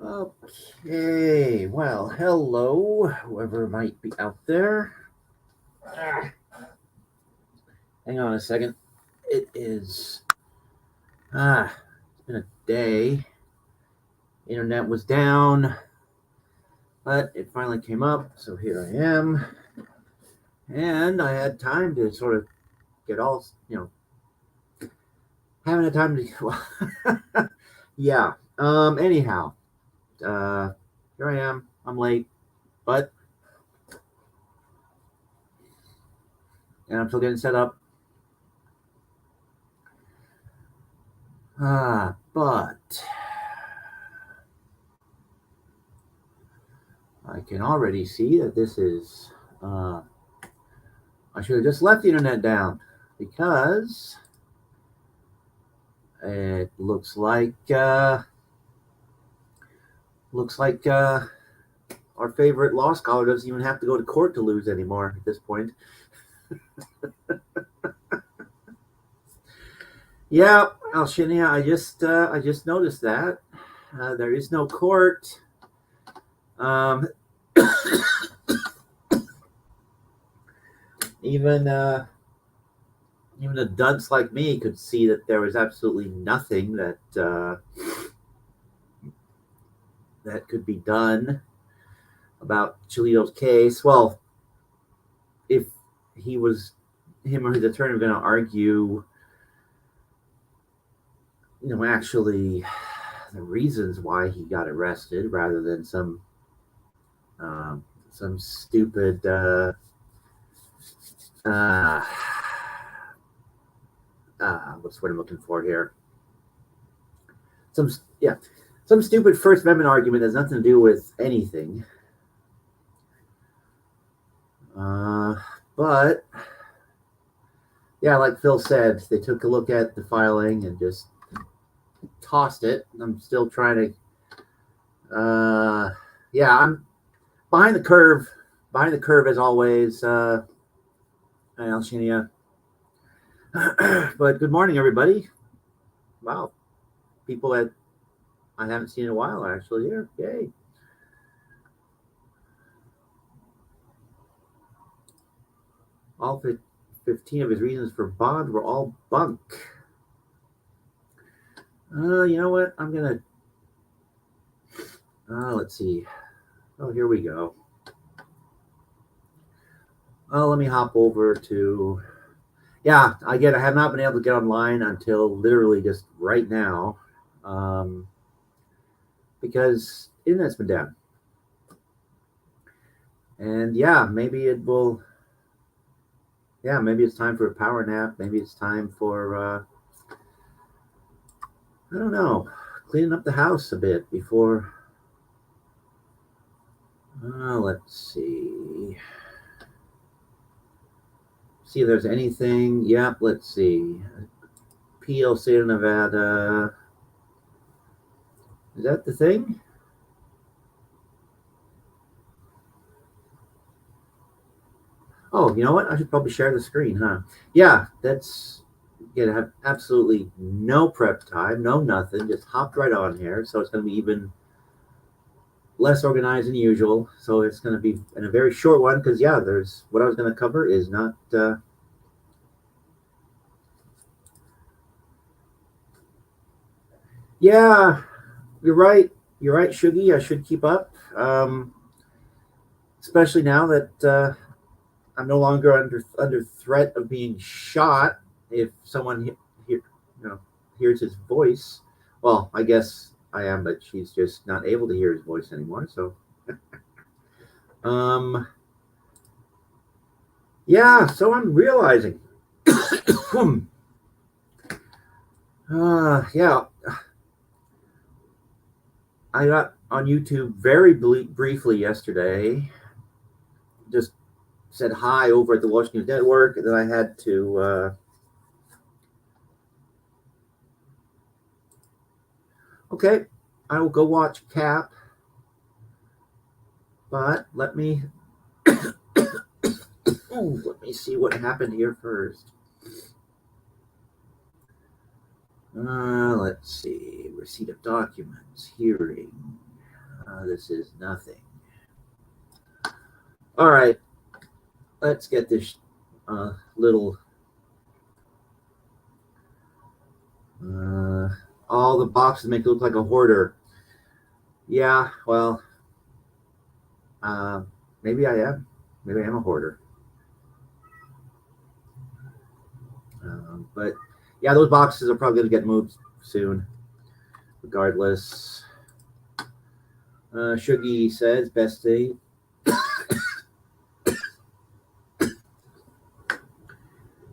Okay, well, hello, whoever might be out there. Ah, hang on a second. It is, it's been a day. Internet was down, but it finally came up, so here I am. And I had time to sort of get all, having a time to, well, yeah. Anyhow, uh, here I am. I'm late, but, and I'm still getting set up. But I can already see that this is, I should have just left the internet down because it looks like our favorite law scholar doesn't even have to go to court to lose anymore at this point. Yeah, Alshinia, I just noticed that there is no court. Um, even even a dunce like me could see that there was absolutely nothing that could be done about Chilito's case. Well, if he was him or his attorney were going to argue, actually the reasons why he got arrested rather than some stupid uh, what's what I'm looking for here? Some yeah, some stupid First Amendment argument that has nothing to do with anything. But yeah, like Phil said, they took a look at the filing and just tossed it. I'm still trying to. Yeah, I'm behind the curve. Behind the curve as always. Alshinia. But good morning, everybody. Wow, people that I haven't seen in a while are actually here. Yay. All 15 of his reasons for bond were all bunk. You know what? I'm going to. Let's see. Oh, here we go. Oh, let me hop over to. Yeah, I have not been able to get online until literally just right now, because internet's been down. And yeah, maybe it will. Yeah, maybe it's time for a power nap. Maybe it's time for I don't know, cleaning up the house a bit before. Let's see. See if there's anything. Yep, let's see. Peel, State of Nevada. Is that the thing? Oh, you know what? I should probably share the screen, huh? Yeah, that's gonna have absolutely no prep time, no nothing. Just hopped right on here, so it's gonna be even less organized than usual. So it's gonna be in a very short one because yeah, there's what I was gonna cover is not. Yeah, you're right. You're right, Shuggy. I should keep up, especially now that I'm no longer under threat of being shot if someone hears his voice. Well, I guess I am, but she's just not able to hear his voice anymore. So, um, yeah. So I'm realizing, yeah, I got on YouTube very briefly yesterday. Just said hi over at the Washington News Network, and then I had to. Okay, I will go watch Cap, but let me let me see what happened here first. Let's see. Receipt of documents, hearing. This is nothing. All right, let's get this little. All the boxes make it look like a hoarder. Yeah, well, maybe I am. Maybe I am a hoarder. But yeah, those boxes are probably going to get moved soon, regardless. Shuggy says, best day.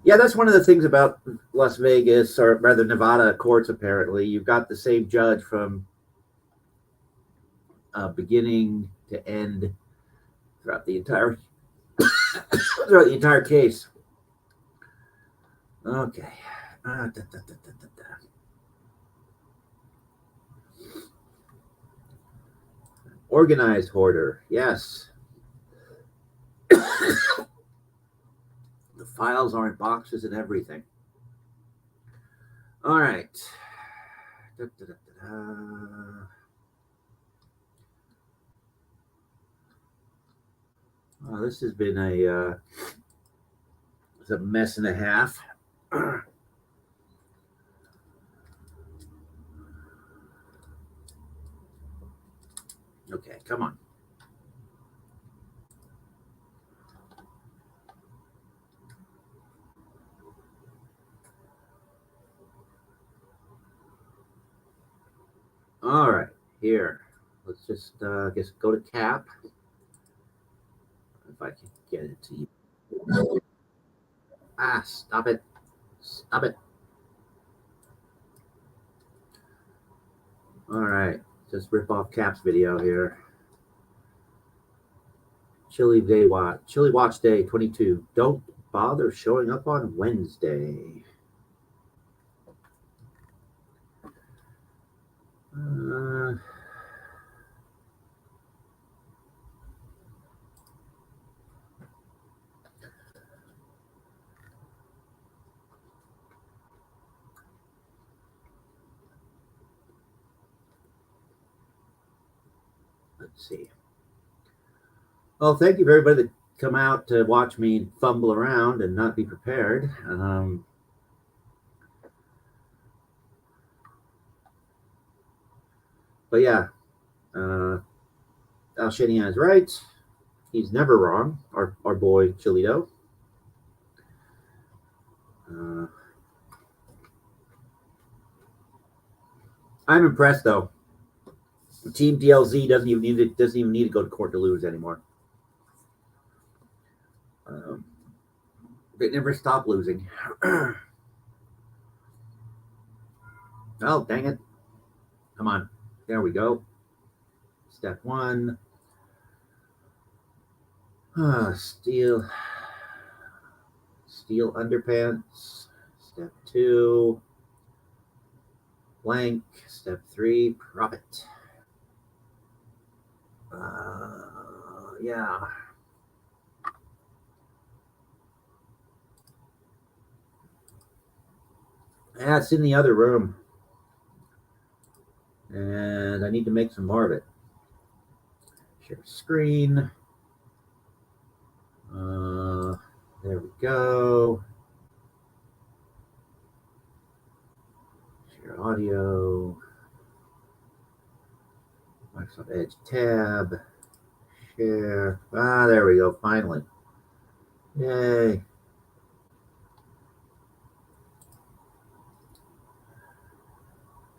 Yeah, that's one of the things about Las Vegas, or rather Nevada courts, apparently. You've got the same judge from beginning to end throughout the entire throughout the entire case. Okay. Organized hoarder, yes. The files are in boxes and everything. All right. Oh, this has been it's a mess and a half. Okay, come on. All right, here. Let's just guess go to cap. If I can get it to you. Ah, stop it. Stop it. All right, just rip off Cap's video here. Chili Watch Day 22. Don't bother showing up on Wednesday. Let's see. Well, thank you for everybody that come out to watch me fumble around and not be prepared. But yeah, Al Shanian is right. He's never wrong. Our boy Chilito. I'm impressed though. Team DLZ doesn't even need to go to court to lose anymore. They never stop losing. Oh, dang it. Come on. There we go. Step one. Steel underpants. Step two. Blank. Step three. Profit. Yeah. Yeah, it's in the other room. And I need to make some more of it. Share screen. There we go. Share audio. Microsoft Edge tab. Share. There we go. Finally. Yay.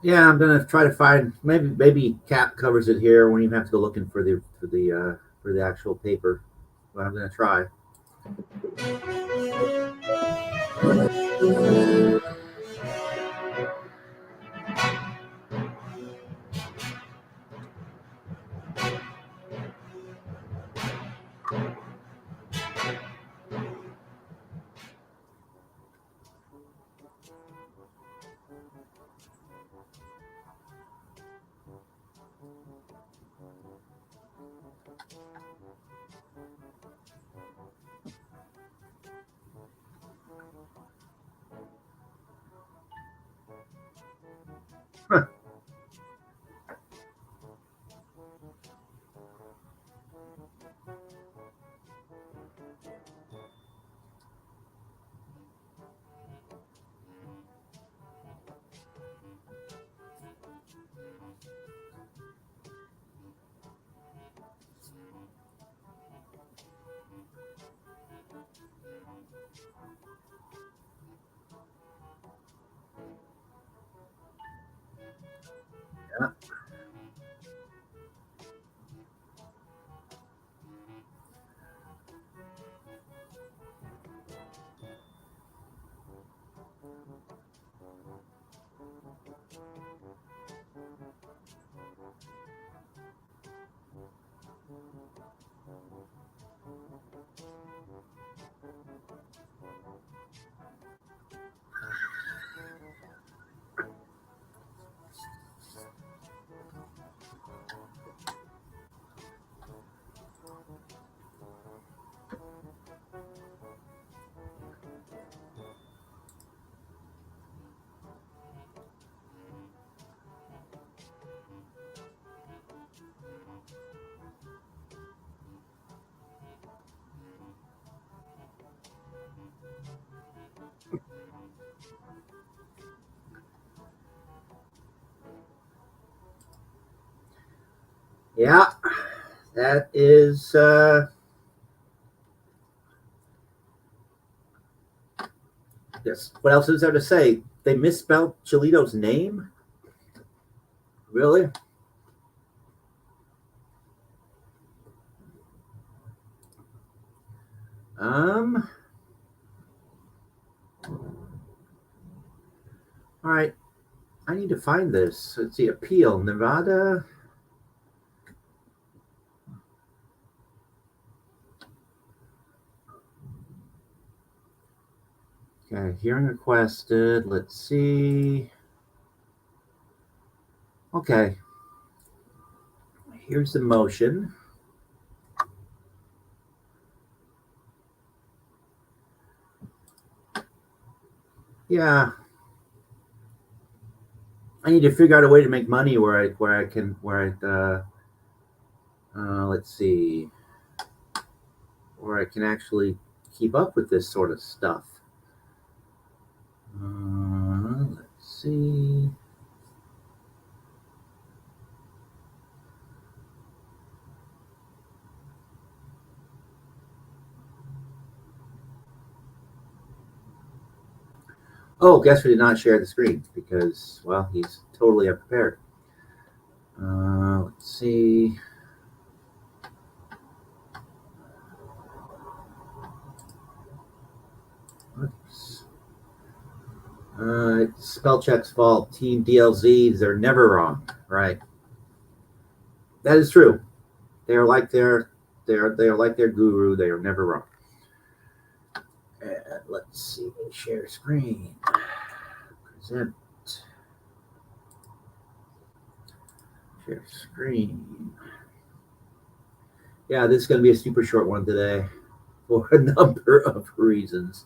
Yeah, I'm gonna try to find maybe Cap covers it here. We don't even have to go looking for the actual paper, but I'm gonna try. Yeah, that is. Yes. What else is there to say? They misspelled Chilito's name? Really? Um. All right. I need to find this. Let's see. Appeal. Nevada. Okay. Hearing requested. Let's see. Okay. Here's the motion. Yeah. I need to figure out a way to make money let's see, where I can actually keep up with this sort of stuff. Let's see. Oh, guess we did not share the screen because, well, he's totally unprepared. Let's see. Oops. It's spell check's fault. Team DLZs, they're never wrong, right? That is true. They are like they are like their guru. They are never wrong. And let's see. Share screen. Present. Share screen. Yeah, this is going to be a super short one today for a number of reasons.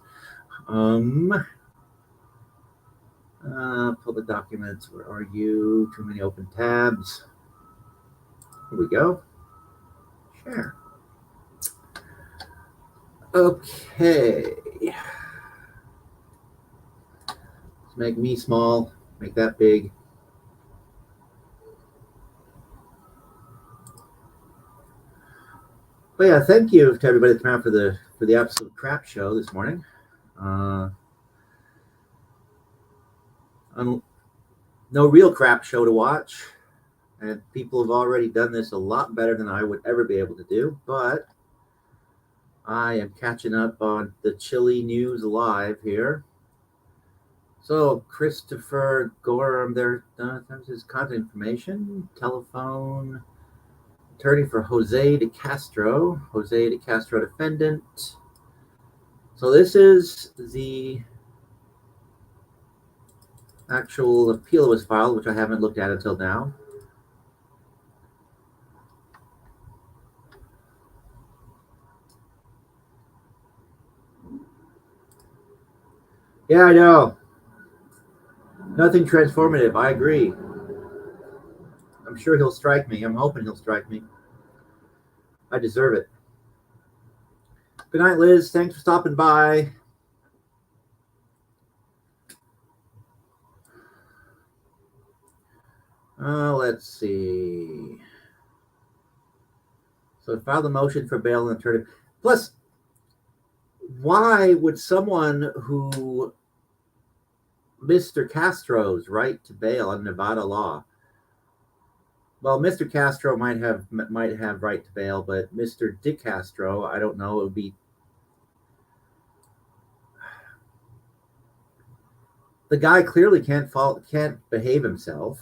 Public documents, where are you? Too many open tabs. Here we go. Share. Okay. Let's make me small, make that big. But yeah, thank you to everybody that came out for the absolute crap show this morning. No real crap show to watch, and people have already done this a lot better than I would ever be able to do. But I am catching up on the Chile news live here. So Christopher Gorham, there's his contact information, telephone, attorney for Jose DeCastro, defendant. So this is the actual appeal was filed, which I haven't looked at until now. Yeah, I know. Nothing transformative. I agree. I'm sure he'll strike me. I'm hoping he'll strike me. I deserve it. Good night, Liz. Thanks for stopping by. Let's see. So file the motion for bail and attorney. Plus, why would someone who Mr. Castro's right to bail on Nevada law? Well, Mr. Castro might have right to bail, but Mr. DeCastro, I don't know. It would be the guy clearly can't behave himself.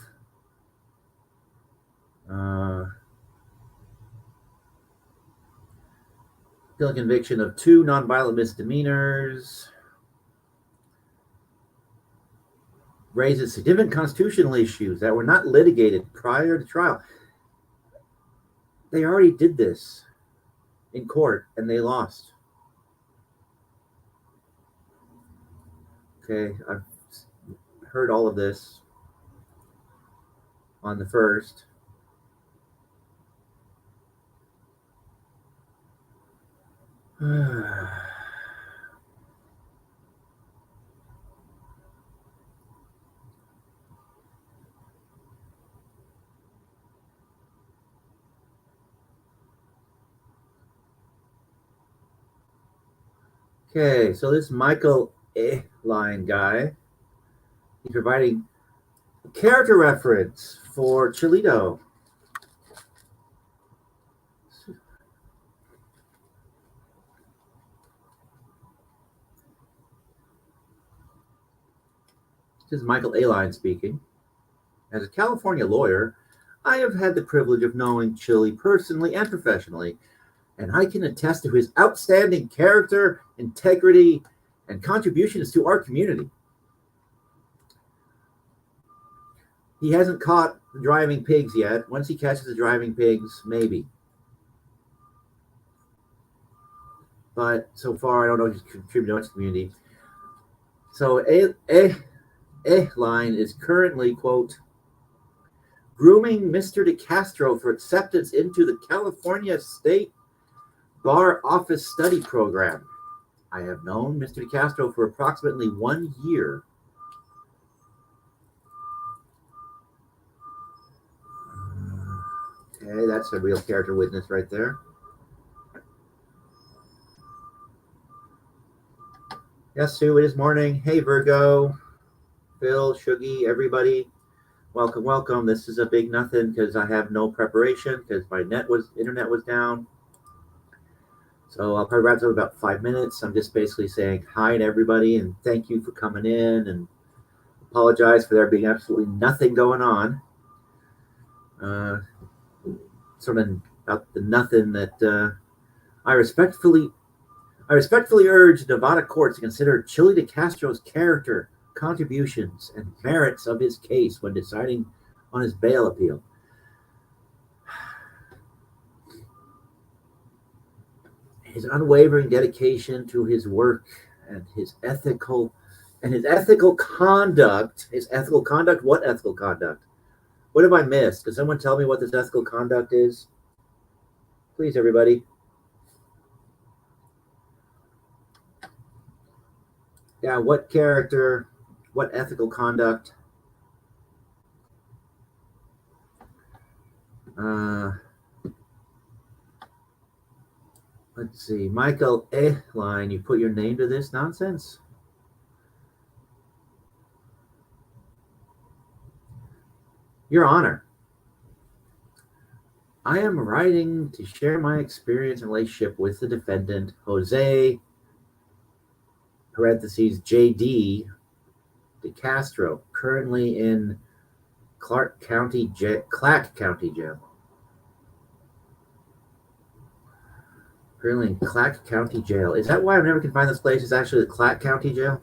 Appeal conviction of 2 nonviolent misdemeanors. Raises significant constitutional issues that were not litigated prior to trial. They already did this in court and they lost. Okay, I've heard all of this on the first. Okay, so this Michael A. line guy, he's providing a character reference for Chilito. This is Michael A. line speaking. As a California lawyer, I have had the privilege of knowing Chili personally and professionally, and I can attest to his outstanding character, integrity, and contributions to our community. He hasn't caught the driving pigs yet. Once he catches the driving pigs, maybe. But so far, I don't know if he's contributed much to the community. So A line is currently, quote, grooming Mr. DeCastro for acceptance into the California State Bar Office Study Program. I have known Mr. DeCastro for approximately 1 year. Okay, that's a real character witness right there. Yes, Sue, it is morning. Hey, Virgo, Phil, Shuggy, everybody. Welcome, welcome. This is a big nothing because I have no preparation because my internet was down. So I'll probably wrap up in about 5 minutes. I'm just basically saying hi to everybody and thank you for coming in and apologize for there being absolutely nothing going on. Sort of about the nothing that I respectfully urge Nevada courts to consider Chili DeCastro's character, contributions, and merits of his case when deciding on his bail appeal. His unwavering dedication to his work and his ethical conduct. What ethical conduct? What have I missed? Can someone tell me what this ethical conduct is? Please, everybody. Yeah, what character? What ethical conduct? Let's see. Michael A. line, you put your name to this nonsense? Your Honor, I am writing to share my experience and relationship with the defendant, Jose, parentheses, J.D. DeCastro, currently in Clack County Jail. Currently in Clack County Jail. Is that why I never can find this place? It's actually the Clack County Jail?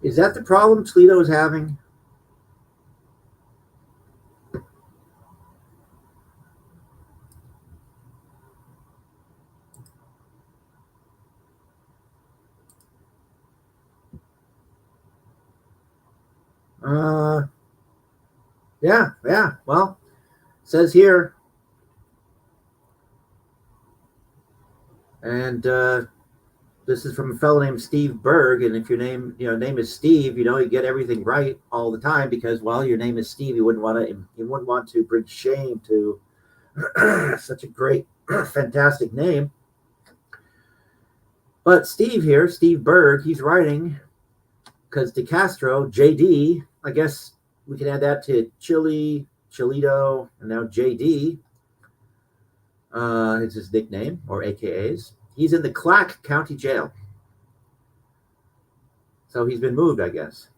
Is that the problem Chilito is having? Yeah. Well, it says here, and this is from a fellow named Steve Berg. And if your name is Steve, you get everything right all the time because, well, your name is Steve. You wouldn't want to bring shame to such a great, fantastic name. But Steve Berg, he's writing because DeCastro, JD, I guess we can add that to Chilito, and now JD. It's his nickname, or AKAs. He's in the Clack County Jail. So he's been moved, I guess.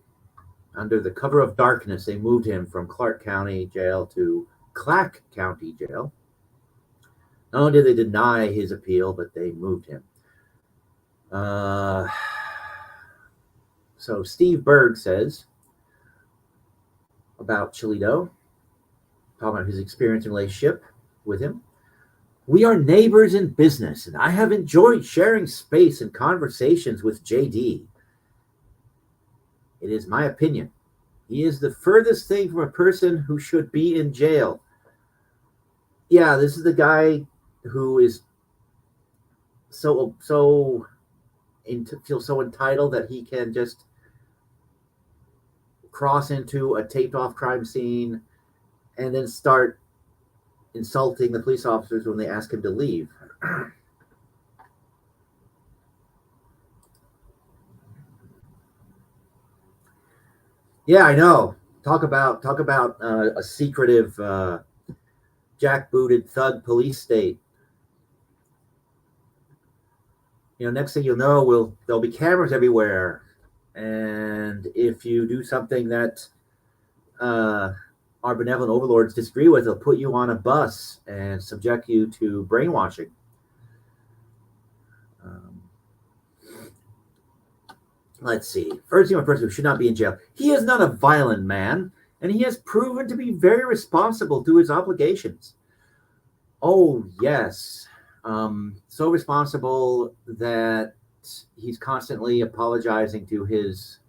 Under the cover of darkness, they moved him from Clark County Jail to Clack County Jail. Not only did they deny his appeal, but they moved him. So Steve Berg says about Chilito, talking about his experience and relationship with him. We are neighbors in business, and I have enjoyed sharing space and conversations with JD. It is my opinion. He is the furthest thing from a person who should be in jail. Yeah, this is the guy who is feels so entitled that he can just cross into a taped off crime scene and then start insulting the police officers when they ask him to leave. Yeah, I know. Talk about a secretive, jackbooted thug police state. Next thing you'll know, there'll be cameras everywhere, and if you do something that uh, our benevolent overlords disagree with, they'll put you on a bus and subject you to brainwashing. Um, let's see. Urging a person who should not be in jail. He is not a violent man, and he has proven to be very responsible to his obligations. Oh, yes. So responsible that he's constantly apologizing to his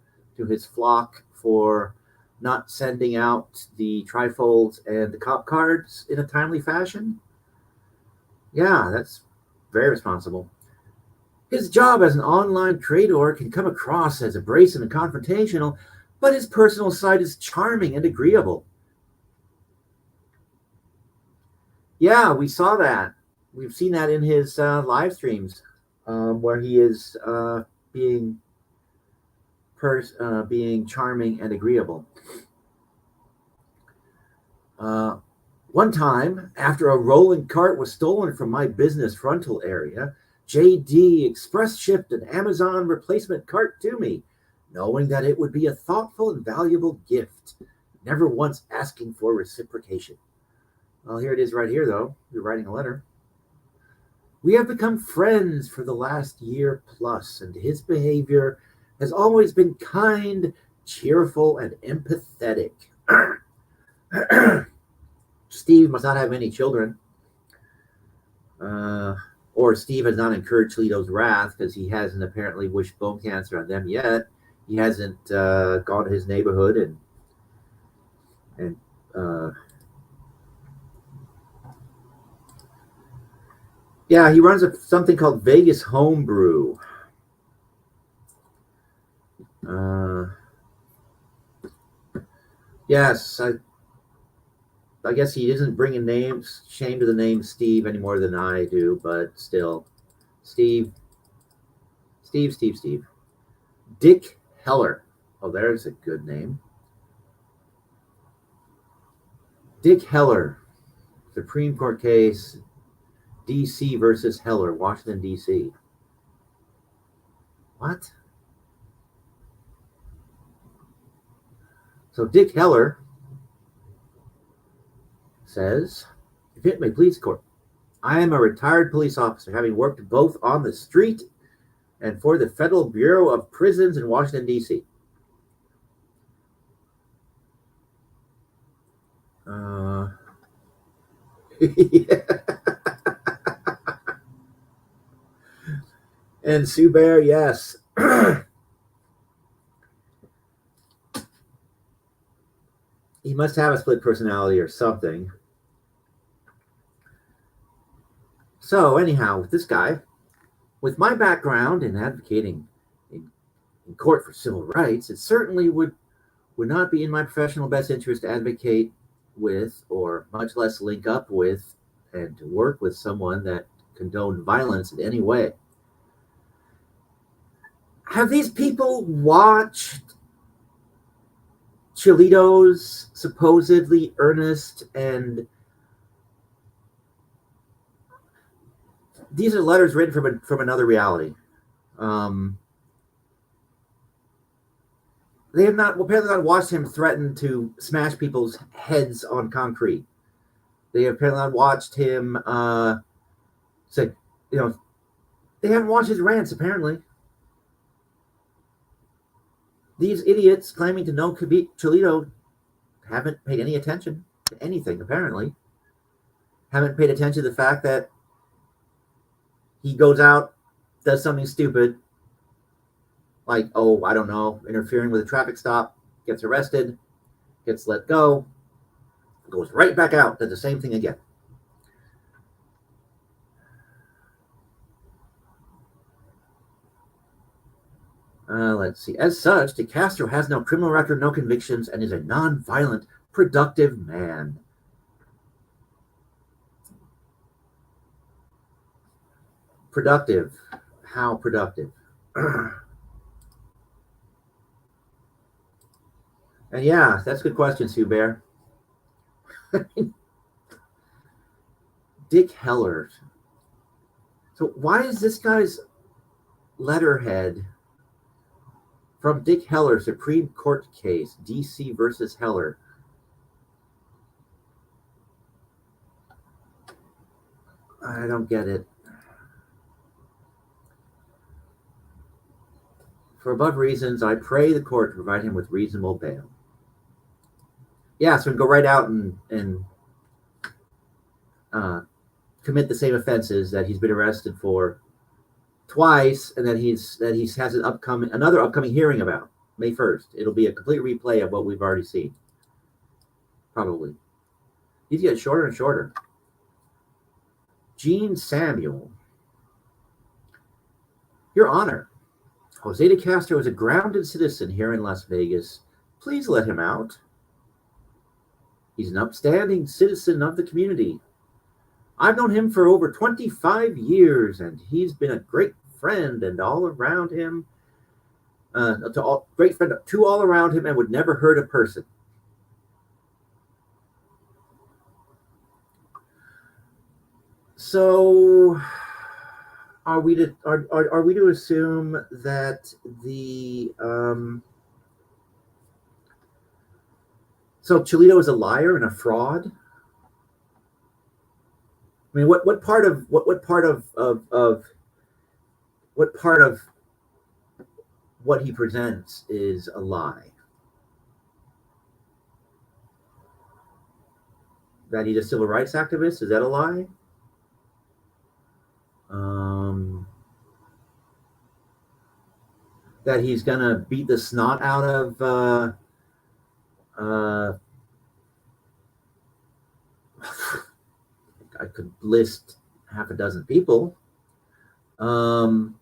flock for not sending out the trifolds and the cop cards in a timely fashion. Yeah, that's very responsible. His job as an online trader can come across as abrasive and confrontational, but his personal side is charming and agreeable. Yeah, we saw that. We've seen that in his live streams, where he is being being charming and agreeable. Uh, One time, after a rolling cart was stolen from my business frontal area, JD express shipped an Amazon replacement cart to me, knowing that it would be a thoughtful and valuable gift, never once asking for reciprocation. Well, here it is right here, though. You're writing a letter. We have become friends for the last year plus, and his behavior has always been kind, cheerful, and empathetic. Steve must not have any children. Or Steve has not incurred Chilito's wrath because he hasn't apparently wished bone cancer on them yet. He hasn't gone to his neighborhood and yeah, he runs something called Vegas Homebrew. Uh, yes, I guess he isn't bringing shame to the name Steve any more than I do, but still, Steve, Steve. Dick Heller. Oh, there's a good name. Dick Heller, Supreme Court case, D.C. versus Heller, Washington, D.C. What? So Dick Heller says, if it may please court, I am a retired police officer, having worked both on the street and for the Federal Bureau of Prisons in Washington, D.C. Yeah. And Sue Bear, yes. He must have a split personality or something. So, anyhow, with this guy, with my background in advocating in court for civil rights, it certainly would not be in my professional best interest to advocate with, or much less link up with, and to work with someone that condoned violence in any way. Have these people watched Chilito's supposedly earnest and these are letters written from another reality. Um, they have not apparently not watched him threaten to smash people's heads on concrete. They have apparently not watched him say, you know, they haven't watched his rants. Apparently, these idiots claiming to know Chilito haven't paid any attention to anything. Apparently, haven't paid attention to the fact that he goes out, does something stupid, like, oh, I don't know, interfering with a traffic stop, gets arrested, gets let go, goes right back out, does the same thing again. Let's see. As such, DeCastro has no criminal record, no convictions, and is a non-violent, productive man. Productive. How productive? And yeah, that's a good question, Sue Bear. Dick Heller. So why is this guy's letterhead from Dick Heller, Supreme Court case, D.C. versus Heller? I don't get it. For above reasons, I pray the court to provide him with reasonable bail. Yeah, so we can go right out and commit the same offenses that he's been arrested for twice, and that he has another upcoming hearing about May 1st. It'll be a complete replay of what we've already seen. Probably. These get shorter and shorter. Gene Samuel. Your Honor, Jose DeCastro is a grounded citizen here in Las Vegas. Please let him out. He's an upstanding citizen of the community. I've known him for over 25 years, and he's been a great friend and all around him. Great friend to all around him, and would never hurt a person. So, are we to assume that the so Chilito is a liar and a fraud? I mean, what part of what he presents is a lie? That he's a civil rights activist, is that a lie? That he's gonna beat the snot out of I could list half a dozen people. When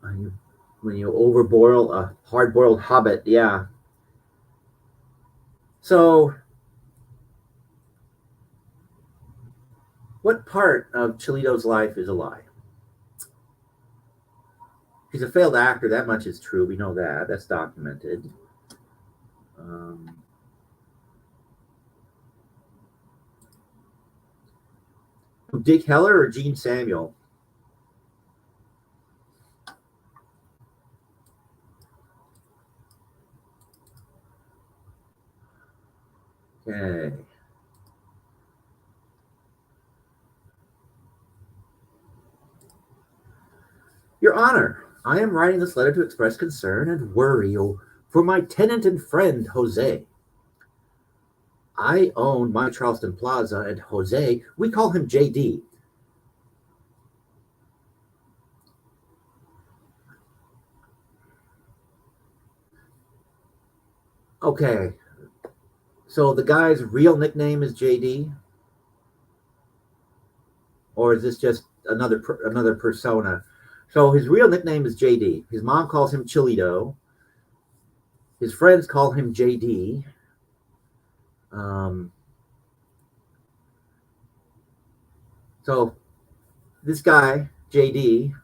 you overboil a hard-boiled hobbit, yeah. So, what part of Chilito's life is a lie? He's a failed actor. That much is true. We know that. That's documented. Dick Heller or Gene Samuel? Okay. Your Honor, I am writing this letter to express concern and worry for my tenant and friend, Jose. I own my Charleston Plaza, and Jose, we call him JD. Okay. So the guy's real nickname is JD? Or is this just another persona? So his real nickname is JD. His mom calls him Chilito. His friends call him JD. So this guy, JD,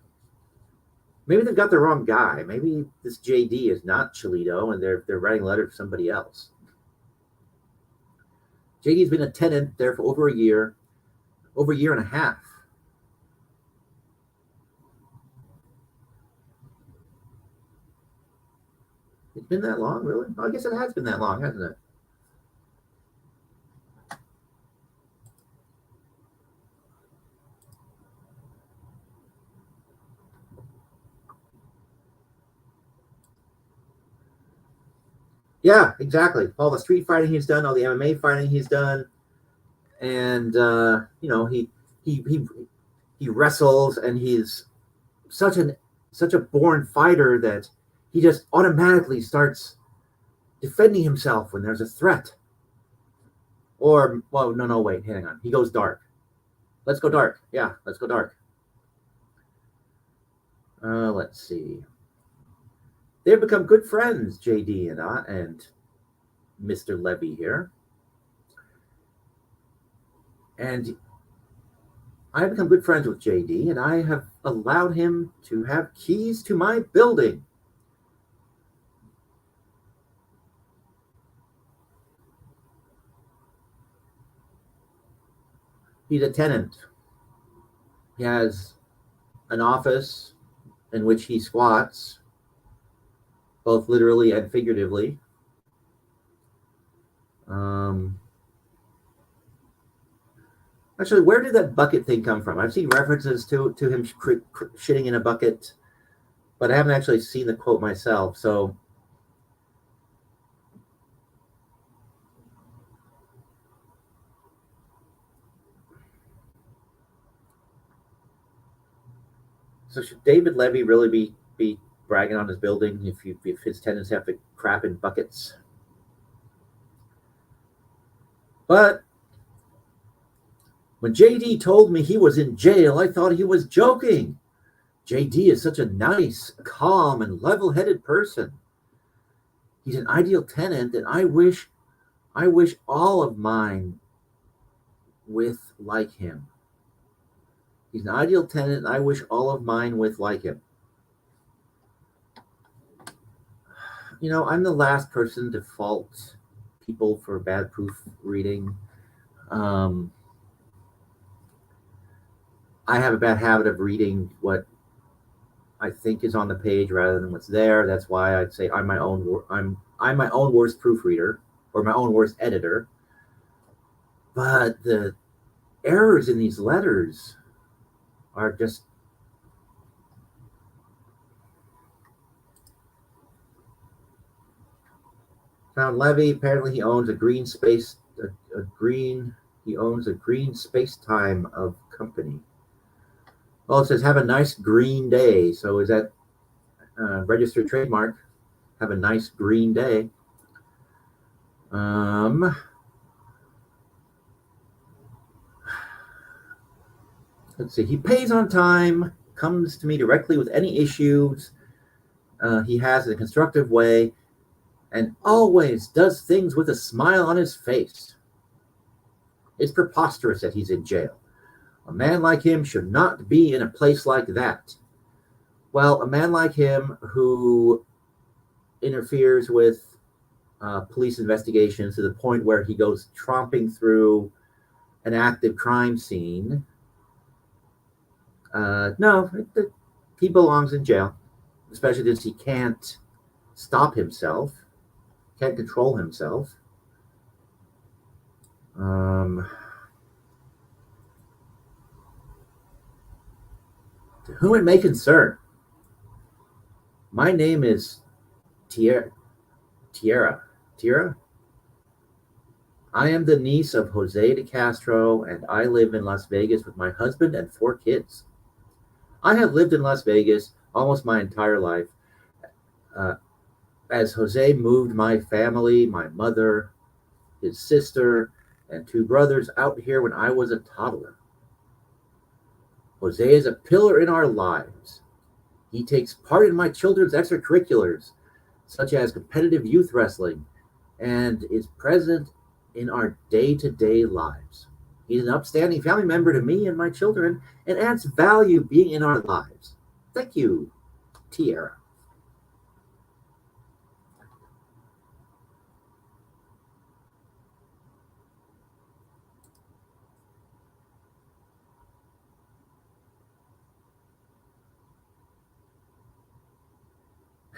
maybe they've got the wrong guy. Maybe this JD is not Chilito, and they're writing a letter to somebody else. JD's been a tenant there for over a year and a half. It's been that long, really? Oh, I guess it has been that long, hasn't it? Yeah, exactly. All the street fighting he's done, all the MMA fighting he's done, and he wrestles, and he's such a born fighter that he just automatically starts defending himself when there's a threat. Or, well, no, wait, hang on. He goes dark. Let's go dark. Yeah, let's go dark. Let's see. They've become good friends, JD and Mr. Levy here. And I've become good friends with JD, and I have allowed him to have keys to my building. He's a tenant. He has an office in which he squats, both literally and figuratively. Actually, where did that bucket thing come from? I've seen references to him shitting in a bucket, but I haven't actually seen the quote myself. So should David Levy really be bragging on his building if his tenants have to crap in buckets? But when JD told me he was in jail, I thought he was joking. JD is such a nice, calm, and level-headed person. He's an ideal tenant, and I wish all of mine with like him. He's an ideal tenant, and I wish all of mine with like him. You know, I'm the last person to fault people for bad proofreading. I have a bad habit of reading what I think is on the page rather than what's there. That's why I'd say I'm my own worst proofreader or my own worst editor. But the errors in these letters are just found Levy. Apparently, he owns a green space, he owns a green space time of company. Well, it says have a nice green day. So is that registered trademark? Have a nice green day. Let's see. He pays on time, comes to me directly with any issues he has in a constructive way, and always does things with a smile on his face. It's preposterous that he's in jail. A man like him should not be in a place like that. Well, a man like him who interferes with police investigations to the point where he goes tromping through an active crime scene. No, he belongs in jail, especially since he can't stop himself, can't control himself. To whom it may concern, my name is Tierra. I am the niece of Jose DeCastro, and I live in Las Vegas with my husband and 4 kids. I have lived in Las Vegas almost my entire life. As Jose moved my family, my mother, his sister, and 2 brothers out here when I was a toddler. Jose is a pillar in our lives. He takes part in my children's extracurriculars, such as competitive youth wrestling, and is present in our day-to-day lives. He's an upstanding family member to me and my children and adds value being in our lives. Thank you, Tierra.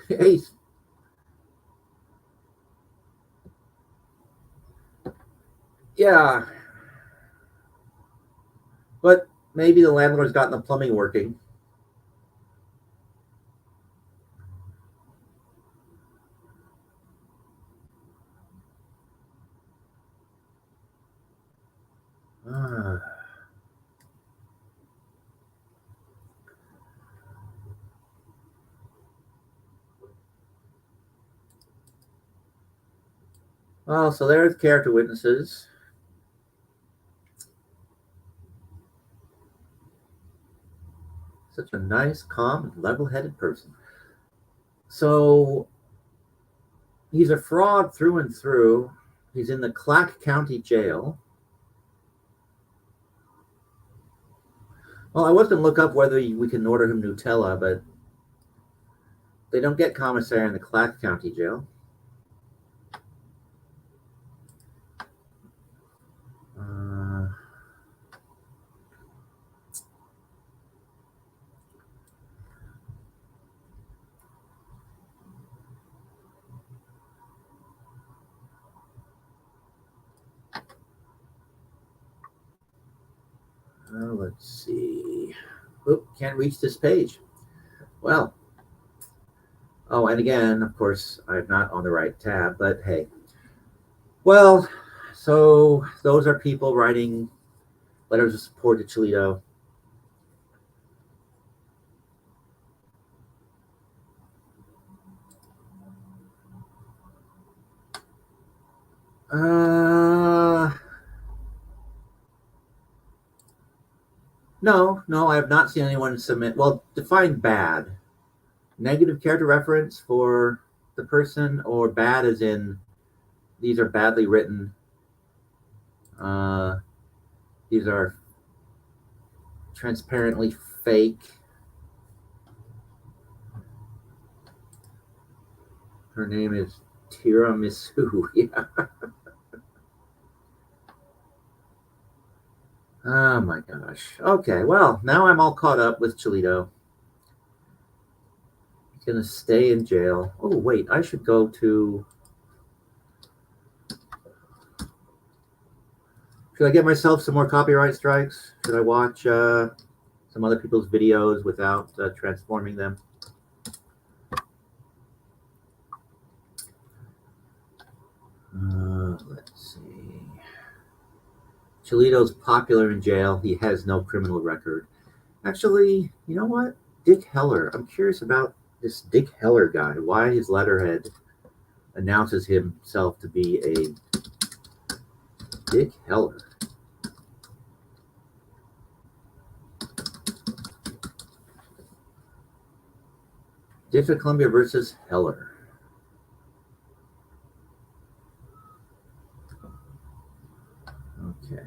Hey, yeah, but maybe the landlord's gotten the plumbing working. Well, so there's character witnesses. Such a nice, calm, level-headed person. So he's a fraud through and through. He's in the Clack County Jail. Well, I was going to look up whether we can order him Nutella, but they don't get commissary in the Clack County Jail. Let's see. Oop, can't reach this page. Well, oh, and again, of course, I'm not on the right tab, but hey. Well, so those are people writing letters of support to Chilito. No, I have not seen anyone submit. Well, define bad. Negative character reference for the person, or bad as in these are badly written. These are transparently fake. Her name is Tiramisu. Yeah. Oh my gosh. Okay, well, now I'm all caught up with Chilito. He's going to stay in jail. Oh, wait, I should go to... Should I get myself some more copyright strikes? Should I watch some other people's videos without transforming them? Let's see. Chilito's popular in jail. He has no criminal record. Actually, you know what? Dick Heller. I'm curious about this Dick Heller guy. Why his letterhead announces himself to be a Dick Heller. District of Columbia versus Heller. Okay.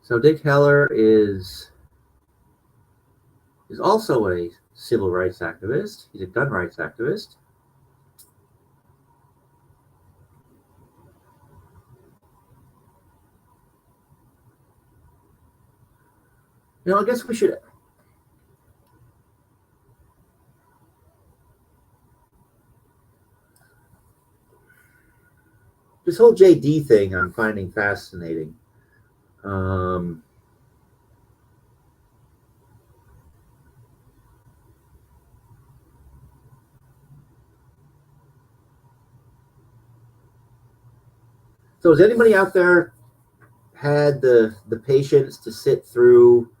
So Dick Heller is also a civil rights activist. He's a gun rights activist. You know, I guess we should... This whole JD thing I'm finding fascinating. So has anybody out there had the patience to sit through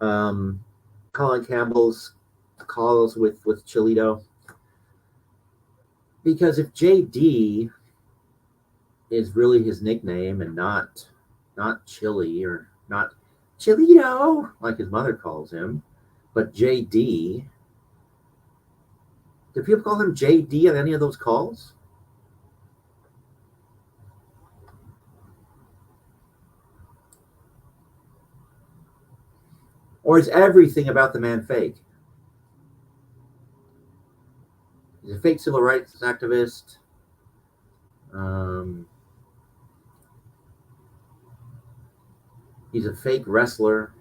Colin Campbell's calls with Chilito? Because if JD is really his nickname and not Chili, or not Chilito like his mother calls him, but JD, do people call him JD on any of those calls? Or is everything about the man fake? He's a fake civil rights activist. He's a fake wrestler.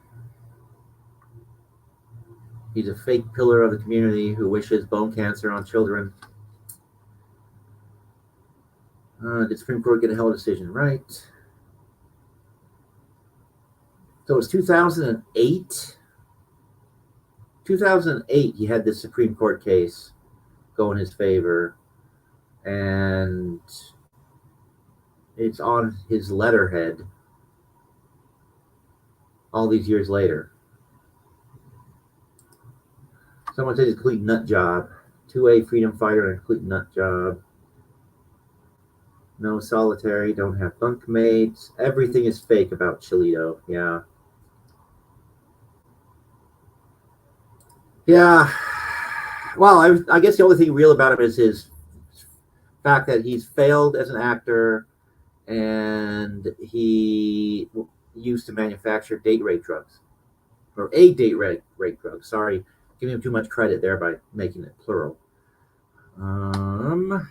He's a fake pillar of the community who wishes bone cancer on children. Did Supreme Court get a hell of a decision? Right. So it was 2008. 2008, he had this Supreme Court case go in his favor, and it's on his letterhead all these years later. Someone says he's a complete nut job. 2A freedom fighter and a complete nut job. No solitary, don't have bunkmates. Everything is fake about Chilito. Yeah. Yeah. Well, I guess the only thing real about him is his fact that he's failed as an actor and he used to manufacture date rape drugs or a date rape drug. Sorry, giving him too much credit there by making it plural. Um,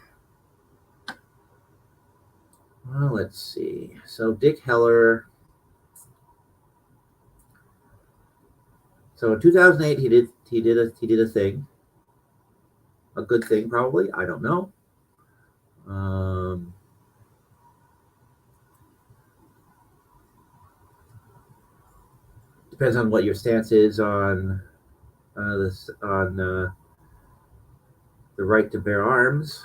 well, let's see. So Dick Heller. So in 2008, he did a thing, a good thing probably. I don't know. Um, Depends on what your stance is on this on the right to bear arms.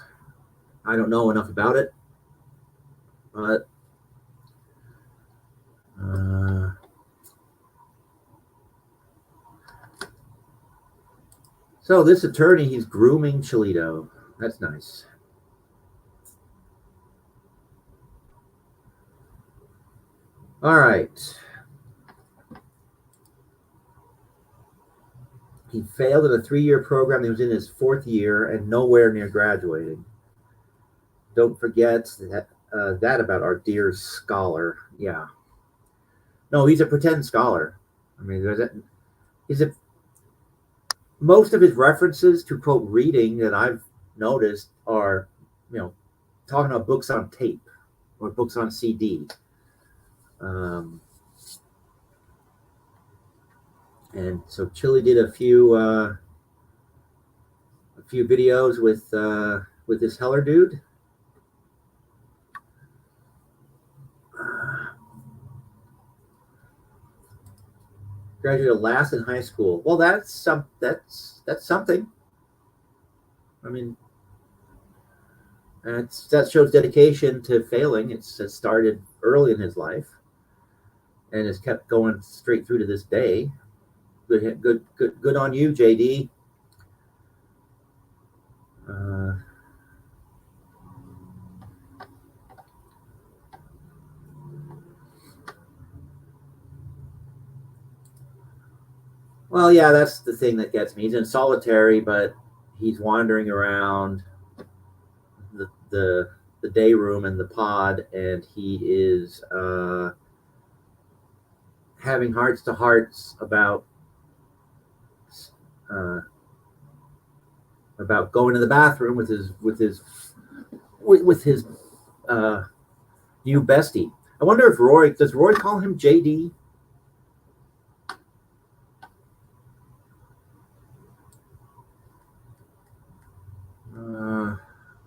I don't know enough about it, but uh, so this attorney, he's grooming Chilito. That's nice. All right. He failed in a 3-year program. He was in his 4th year and nowhere near graduating. Don't forget that about our dear scholar. Yeah. No, he's a pretend scholar. I mean, he's a most of his references to quote reading that I've noticed are, you know, talking about books on tape or books on CD. Um, and so Chili did a few videos with this Heller dude. Graduated last in high school. Well, that's something. I mean, that shows dedication to failing. It started early in his life, and has kept going straight through to this day. Good on you, JD. Uh, well, yeah, that's the thing that gets me. He's in solitary, but he's wandering around the day room and the pod, and he is having hearts to hearts uh, about going to the bathroom with his uh, new bestie. I wonder if Roy call him JD?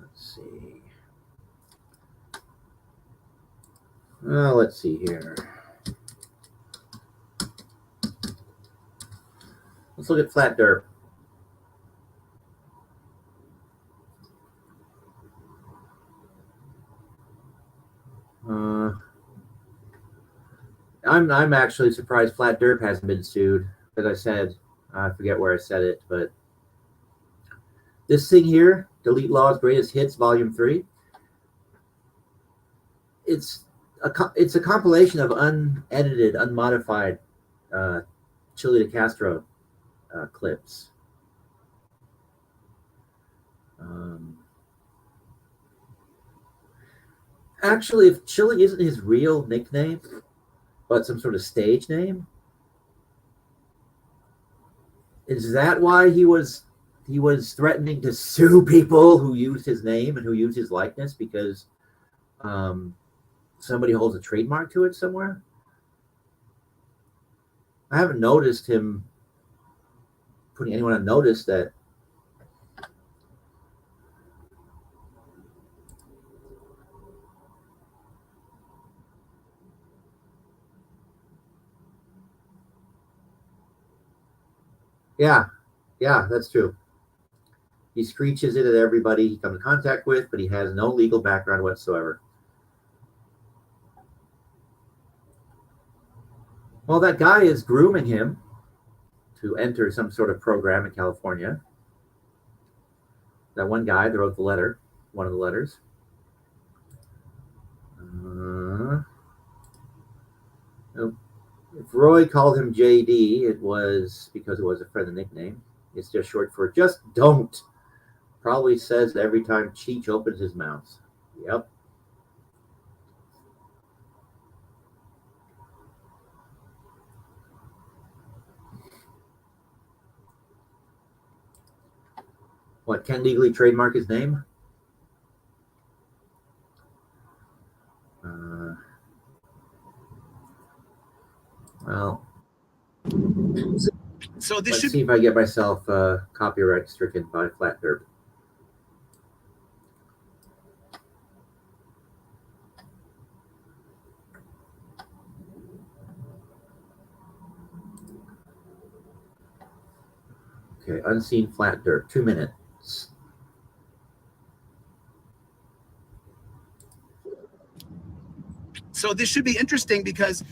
Let's see. Let's see here. Let's look at Flat Derp. I'm actually surprised Flat Derp hasn't been sued. As I said, I forget where I said it, but this thing here, Delete Lawz Greatest Hits Volume 3, it's a compilation of unedited, unmodified Chili DeCastro clips. Actually, if Chili isn't his real nickname, but some sort of stage name, is that why he was threatening to sue people who used his name and who used his likeness because somebody holds a trademark to it somewhere? I haven't noticed him putting anyone on notice that. Yeah, yeah, that's true. He screeches it at everybody he comes in contact with, but he has no legal background whatsoever. Well, that guy is grooming him to enter some sort of program in California. That one guy that wrote the letter, one of the letters. Roy called him JD, it was because it was a friendly nickname. It's just short for just don't. Probably says every time Cheech opens his mouth. Yep. What, can't legally trademark his name? Well, so this let's should see if I get myself copyright stricken by Flat Derp. Okay, unseen Flat Derp, 2 minutes. So this should be interesting because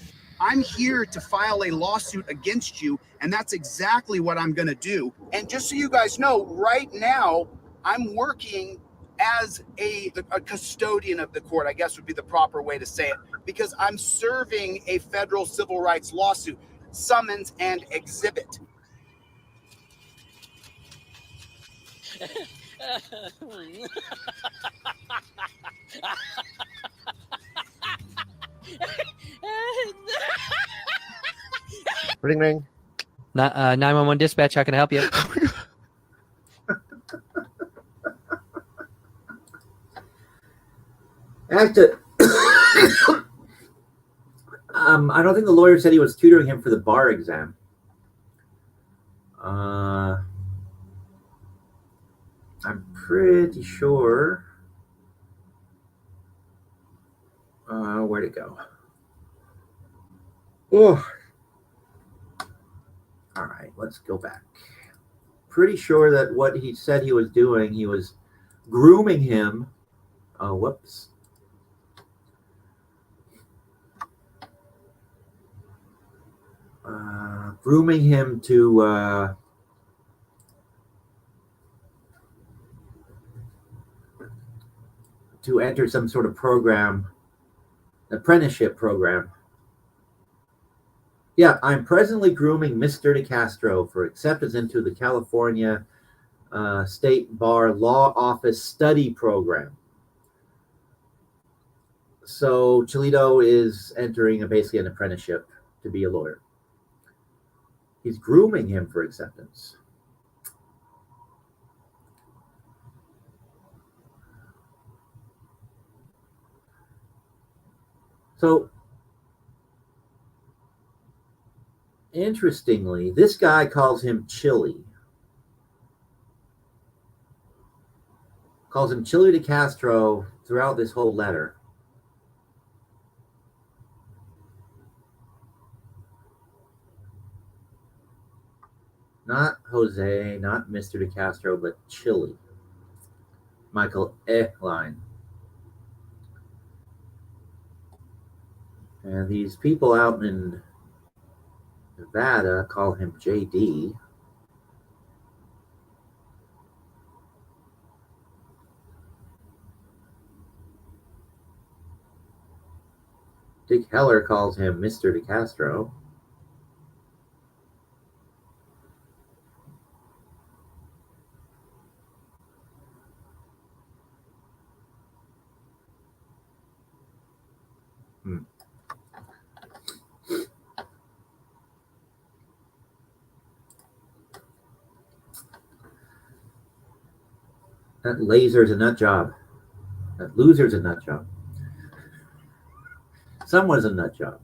I'm here to file a lawsuit against you, and that's exactly what I'm going to do. And just so you guys know, right now, I'm working as a custodian of the court, I guess would be the proper way to say it, because I'm serving a federal civil rights lawsuit, summons and exhibit. Ring, ring. 911 dispatch, how can I help you? I don't think the lawyer said he was tutoring him for the bar exam. I'm pretty sure. Where'd it go? Oh. All right, let's go back. Pretty sure that what he said he was doing, he was grooming him. Oh, whoops. Grooming him to enter some sort of program, apprenticeship program. Yeah, I'm presently grooming Mr. DeCastro for acceptance into the California State Bar Law Office Study Program. So Chilito is entering basically an apprenticeship to be a lawyer. He's grooming him for acceptance. So, interestingly, this guy calls him Chili. Calls him Chili DeCastro throughout this whole letter. Not Jose, not Mr. DeCastro, but Chili. Michael line. And these people out in Nevada call him JD. Dick Heller calls him Mr. DeCastro. That laser's a nut job. That loser's a nut job. Someone's a nut job.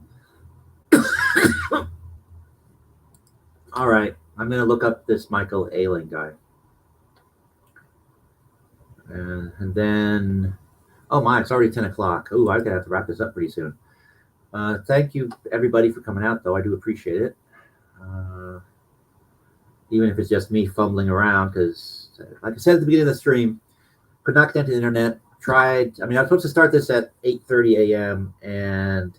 All right, I'm going to look up this Michael Ailing guy. And then, oh my, it's already 10 o'clock. Oh, I'm going to have to wrap this up pretty soon. Thank you, everybody, for coming out, though. I do appreciate it. Even if it's just me fumbling around, because, like I said at the beginning of the stream, could not connect to the internet. Tried, I was supposed to start this at 8:30 a.m. and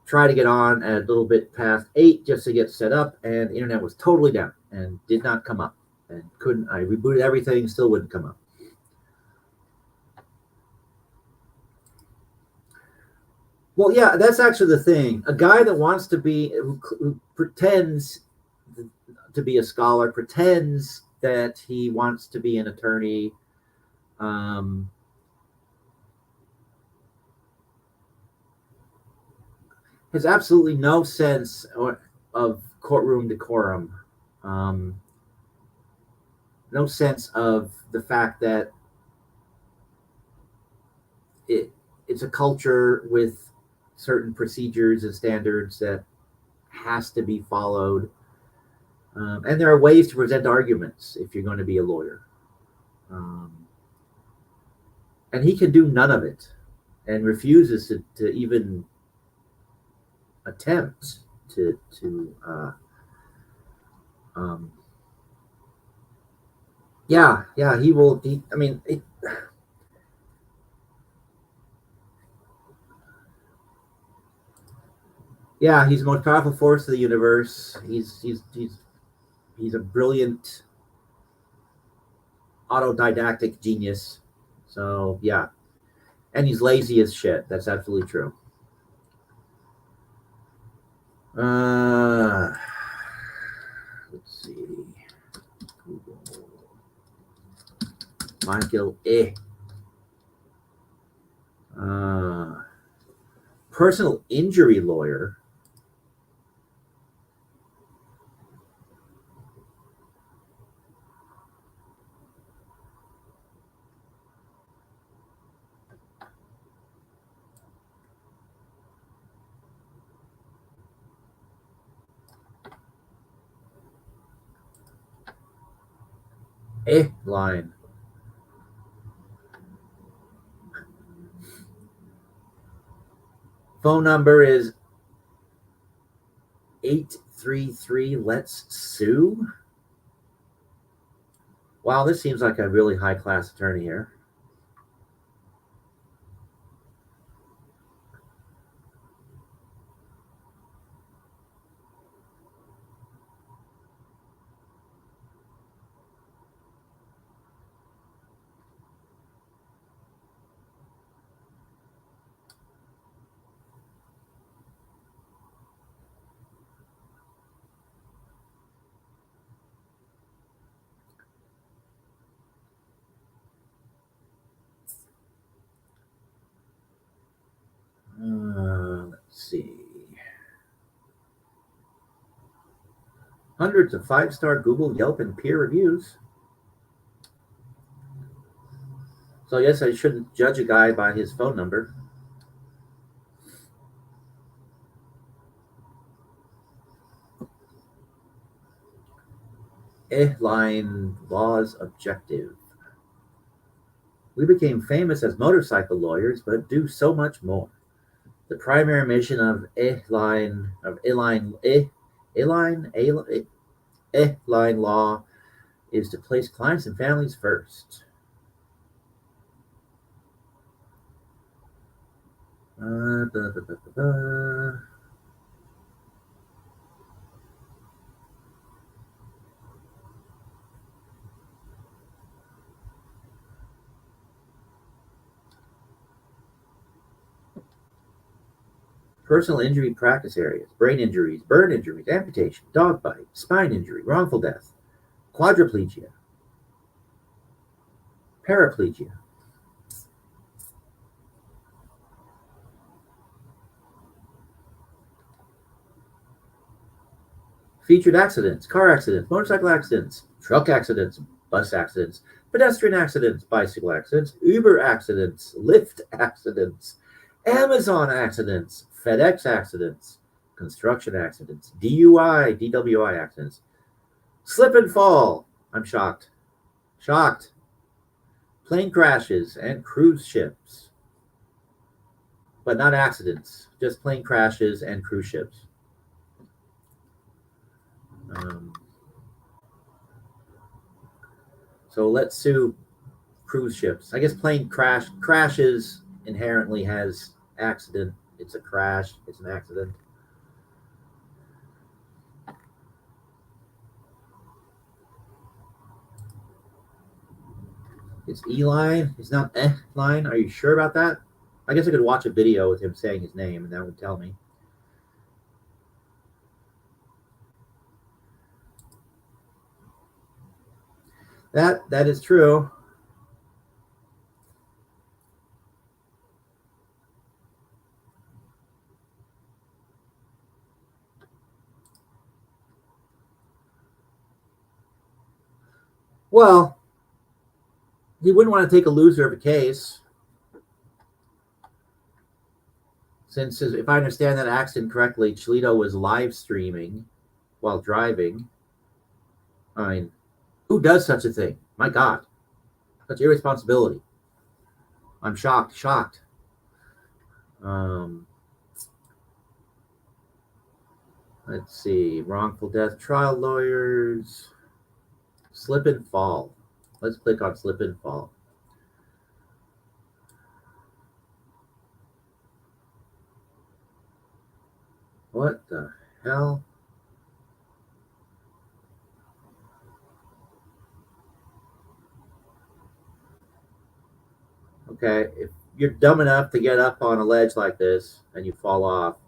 try to get on at a little bit past 8 just to get set up, and the internet was totally down and did not come up. And I rebooted everything, still wouldn't come up. Well, yeah, that's actually the thing. A guy that wants to be, who pretends to be a scholar, pretends that he wants to be an attorney, um, has absolutely no sense of courtroom decorum, um, no sense of the fact that it's a culture with certain procedures and standards that has to be followed. And there are ways to present arguments if you're going to be a lawyer. And he can do none of it and refuses to even attempt um, he will. I mean, yeah, he's the most powerful force of the universe. He's a brilliant autodidactic genius. So yeah, and he's lazy as shit. That's absolutely true. Let's see. Google. Michael personal injury lawyer. Line. Phone number is 833 Let's Sue. Wow, this seems like a really high class attorney here. Let's see. Hundreds of 5-star Google, Yelp, and peer reviews. So I guess I shouldn't judge a guy by his phone number. Line Lawz objective. We became famous as motorcycle lawyers, but do so much more. The primary mission of Line Law is to place clients and families first. Personal injury practice areas: brain injuries, burn injuries, amputation, dog bite, spine injury, wrongful death, quadriplegia, paraplegia. Featured accidents: car accidents, motorcycle accidents, truck accidents, bus accidents, pedestrian accidents, bicycle accidents, Uber accidents, Lyft accidents, Amazon accidents, FedEx accidents, construction accidents, DUI, DWI accidents, slip and fall. I'm shocked. Shocked. Plane crashes and cruise ships. But not accidents, just plane crashes and cruise ships. So let's sue cruise ships. I guess plane crashes inherently has accident. It's a crash. It's an accident. It's E line. It's not line. Are you sure about that? I guess I could watch a video with him saying his name, and that would tell me. That is true. Well, he wouldn't want to take a loser of a case. Since, if I understand that accident correctly, Chilito was live streaming while driving. I mean, who does such a thing? My God. Such irresponsibility. I'm shocked. Let's see. Wrongful death trial lawyers. Slip and fall. Let's click on slip and fall. What the hell? Okay, if you're dumb enough to get up on a ledge like this and you fall off,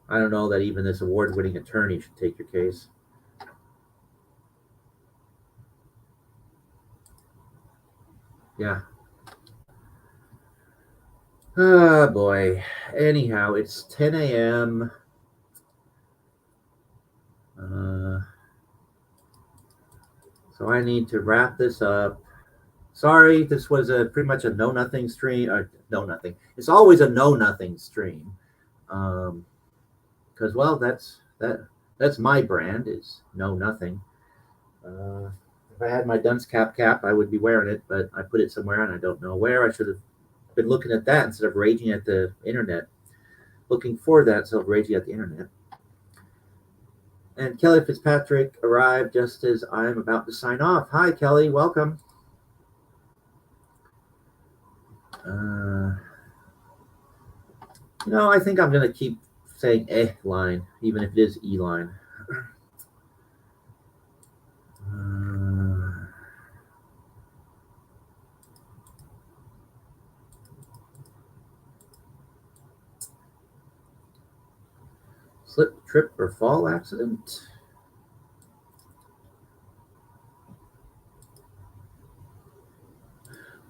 I don't know that even this award-winning attorney should take your case. Yeah. Oh, boy. Anyhow, it's 10 a.m. So I need to wrap this up. Sorry, this was pretty much a know-nothing stream. Know-nothing. It's always a know-nothing stream. Because, well, that's my brand, is know-nothing. If I had my dunce cap, I would be wearing it, but I put it somewhere and I don't know where. I should have been looking at that instead of raging at the internet. Looking for that instead of raging at the internet. And Kelly Fitzpatrick arrived just as I'm about to sign off. Hi, Kelly. Welcome. I think I'm going to keep saying line, even if it is E-line. Slip, trip, or fall accident.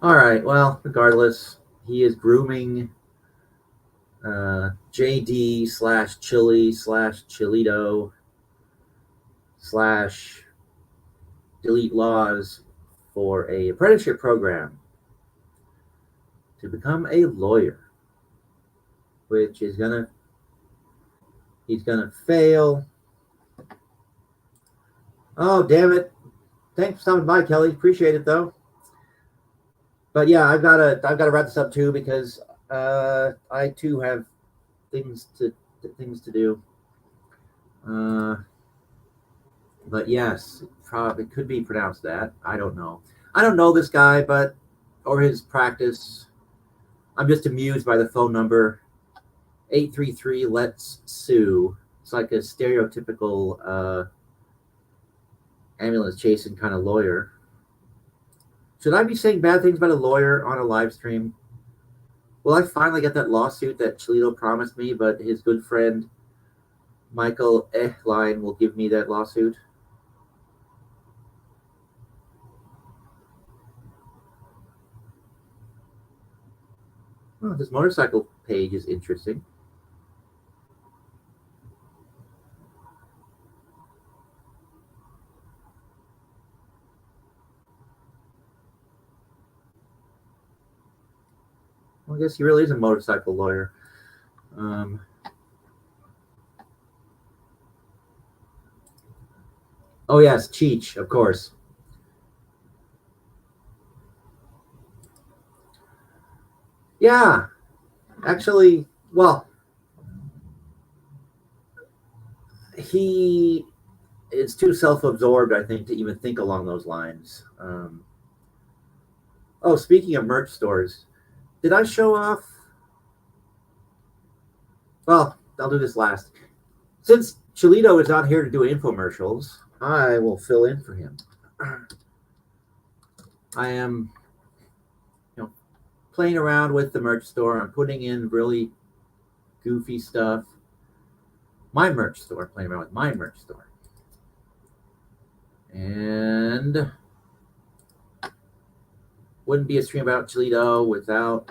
All right, well, regardless, he is grooming JD / Chili / Chilito / Delete Lawz for a apprenticeship program to become a lawyer, which is he's gonna fail. Oh, damn it. Thanks for stopping by, Kelly. Appreciate it, though. But yeah, I've gotta wrap this up too, because I too have things to do. But yes, it could be pronounced that. I don't know. I don't know this guy, or his practice. I'm just amused by the phone number 833 Let's Sue. It's like a stereotypical ambulance chasing kind of lawyer. Should I be saying bad things about a lawyer on a live stream? Will I finally get that lawsuit that Chilito promised me, but his good friend Michael Ehlein will give me that lawsuit? Oh, this motorcycle page is interesting. Well, I guess he really is a motorcycle lawyer. Oh, yes, Cheech, of course. Yeah, actually, well, he is too self-absorbed, I think, to even think along those lines. Oh, speaking of merch stores, did I show off? Well, I'll do this last. Since Chilito is not here to do infomercials, I will fill in for him. I am, playing around with the merch store. I'm putting in really goofy stuff. My merch store, playing around with my merch store. And wouldn't be a stream about Chilito without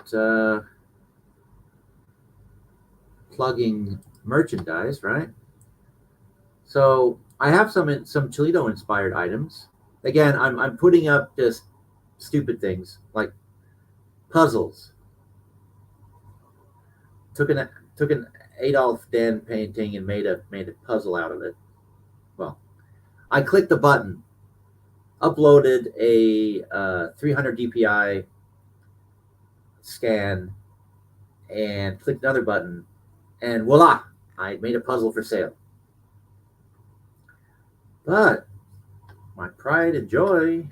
plugging merchandise, right? So I have some Chilito inspired items. Again, I'm putting up just stupid things like puzzles. Took an Adolf Den painting and made a puzzle out of it. Well, I clicked the button, uploaded a 300 DPI scan, and clicked another button, and voila, I made a puzzle for sale. But my pride and joy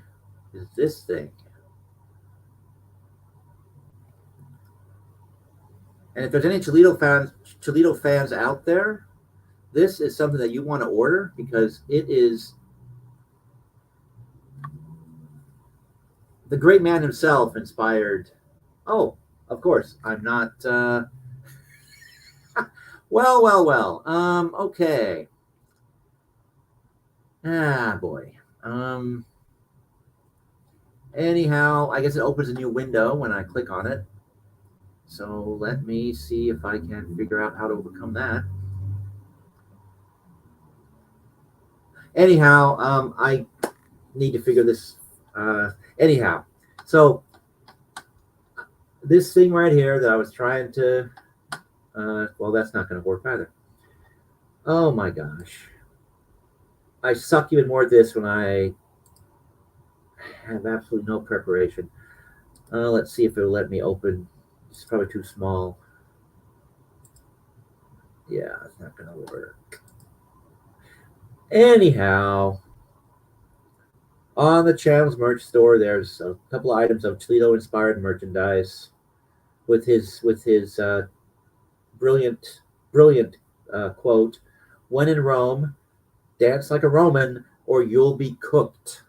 is this thing. And if there's any Chilito fans out there, this is something that you want to order because it is the great man himself inspired. Oh, of course, I'm not. Well. Okay. Ah, boy. Anyhow, I guess it opens a new window when I click on it. So let me see if I can figure out how to overcome that. Anyhow, I need to figure this. Anyhow, so this thing right here that I was trying to, well, that's not going to work either. Oh my gosh. I suck even more at this when I have absolutely no preparation. Let's see if it'll let me open. It's probably too small. Yeah, it's not going to work. Anyhow, on the channel's merch store, there's a couple of items of Chilito-inspired merchandise with his brilliant quote: "When in Rome, dance like a Roman, or you'll be cooked."